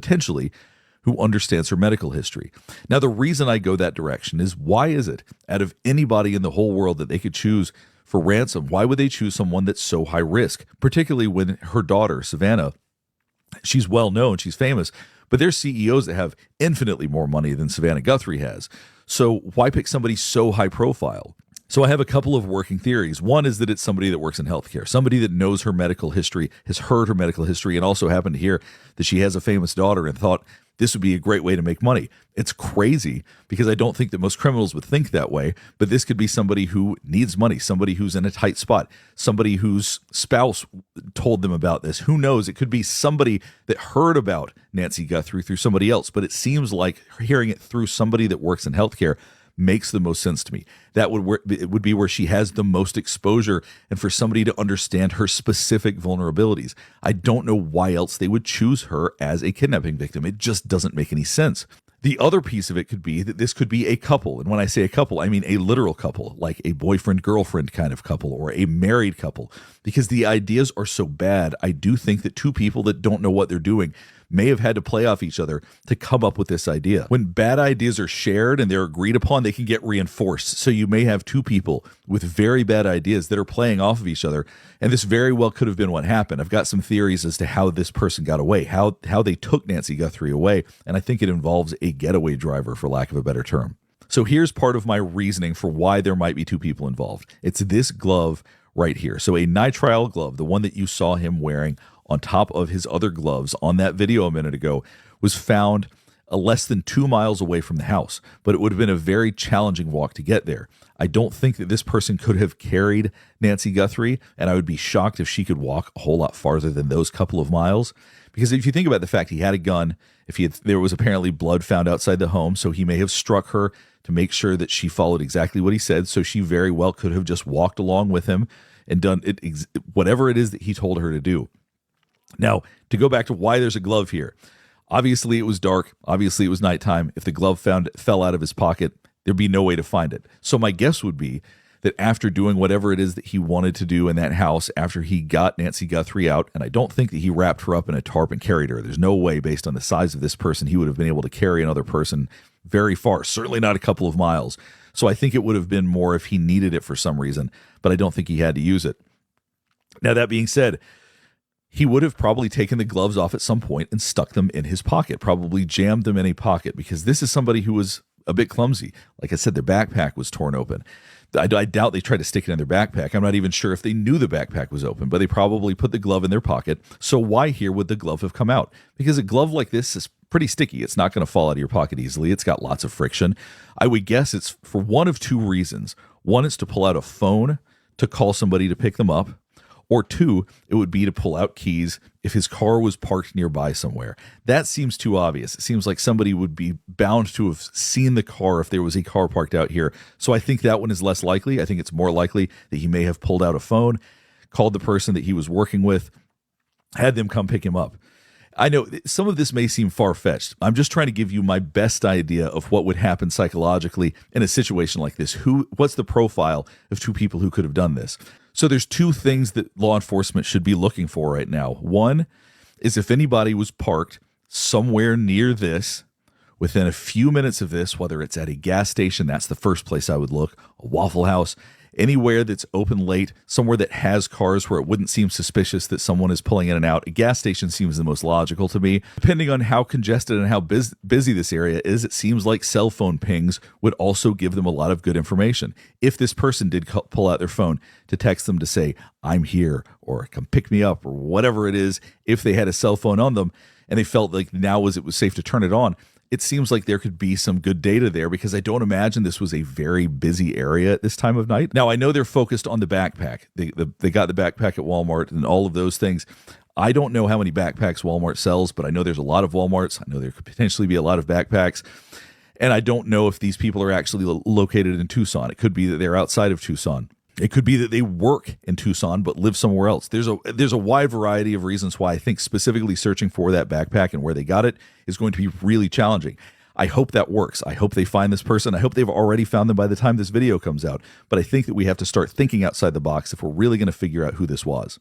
potentially, who understands her medical history. Now, the reason I go that direction is, why is it, out of anybody in the whole world that they could choose for ransom, why would they choose someone that's so high risk, particularly when her daughter, Savannah, she's well known, she's famous, but there's CEOs that have infinitely more money than Savannah Guthrie has. So why pick somebody so high profile? So I have a couple of working theories. One is that it's somebody that works in healthcare, somebody that knows her medical history, has heard her medical history, and also happened to hear that she has a famous daughter and thought this would be a great way to make money. It's crazy because I don't think that most criminals would think that way, but this could be somebody who needs money, somebody who's in a tight spot, somebody whose spouse told them about this. Who knows? It could be somebody that heard about Nancy Guthrie through somebody else, but it seems like hearing it through somebody that works in healthcare makes the most sense to me. It would be where she has the most exposure, and for somebody to understand her specific vulnerabilities. I don't know why else they would choose her as a kidnapping victim. It just doesn't make any sense. The other piece of it could be that this could be a couple. And when I say a couple, I mean a literal couple, like a boyfriend-girlfriend kind of couple or a married couple, because the ideas are so bad. I do think that two people that don't know what they're doing may have had to play off each other to come up with this idea. When bad ideas are shared and they're agreed upon, they can get reinforced. So you may have two people with very bad ideas that are playing off of each other, and this very well could have been what happened. I've got some theories as to how this person got away, how they took Nancy Guthrie away, and I think it involves a getaway driver, for lack of a better term. So here's part of my reasoning for why there might be two people involved. It's this glove right here. So a nitrile glove, the one that you saw him wearing on top of his other gloves on that video a minute ago, was found less than 2 miles away from the house, but it would have been a very challenging walk to get there. I don't think that this person could have carried Nancy Guthrie, and I would be shocked if she could walk a whole lot farther than those couple of miles. Because if you think about the fact he had a gun, there was apparently blood found outside the home, so he may have struck her to make sure that she followed exactly what he said, so she very well could have just walked along with him and done whatever it is that he told her to do. Now, to go back to why there's a glove here, obviously it was dark. Obviously it was nighttime. If the glove fell out of his pocket, there'd be no way to find it. So my guess would be that after doing whatever it is that he wanted to do in that house, after he got Nancy Guthrie out, and I don't think that he wrapped her up in a tarp and carried her. There's no way, based on the size of this person, he would have been able to carry another person very far, certainly not a couple of miles. So I think it would have been more if he needed it for some reason, but I don't think he had to use it. Now, that being said, he would have probably taken the gloves off at some point and stuck them in his pocket, probably jammed them in a pocket, because this is somebody who was a bit clumsy. Like I said, their backpack was torn open. I doubt they tried to stick it in their backpack. I'm not even sure if they knew the backpack was open, but they probably put the glove in their pocket. So why here would the glove have come out? Because a glove like this is pretty sticky. It's not going to fall out of your pocket easily. It's got lots of friction. I would guess it's for one of two reasons. One is to pull out a phone to call somebody to pick them up. Or two, it would be to pull out keys if his car was parked nearby somewhere. That seems too obvious. It seems like somebody would be bound to have seen the car if there was a car parked out here. So I think that one is less likely. I think it's more likely that he may have pulled out a phone, called the person that he was working with, had them come pick him up. I know some of this may seem far-fetched. I'm just trying to give you my best idea of what would happen psychologically in a situation like this. What's the profile of two people who could have done this? So there's two things that law enforcement should be looking for right now. One is if anybody was parked somewhere near this, within a few minutes of this, whether it's at a gas station, that's the first place I would look, a Waffle House, anywhere that's open late, somewhere that has cars where it wouldn't seem suspicious that someone is pulling in and out. A gas station seems the most logical to me. Depending on how congested and how busy this area is, it seems like cell phone pings would also give them a lot of good information. If this person did pull out their phone to text them to say, I'm here, or come pick me up, or whatever it is, if they had a cell phone on them and they felt like now it was safe to turn it on, it seems like there could be some good data there, because I don't imagine this was a very busy area at this time of night. Now, I know they're focused on the backpack. They got the backpack at Walmart and all of those things. I don't know how many backpacks Walmart sells, but I know there's a lot of Walmarts. I know there could potentially be a lot of backpacks. And I don't know if these people are actually located in Tucson. It could be that they're outside of Tucson. It could be that they work in Tucson but live somewhere else. There's a wide variety of reasons why I think specifically searching for that backpack and where they got it is going to be really challenging. I hope that works. I hope they find this person. I hope they've already found them by the time this video comes out. But I think that we have to start thinking outside the box if we're really going to figure out who this was.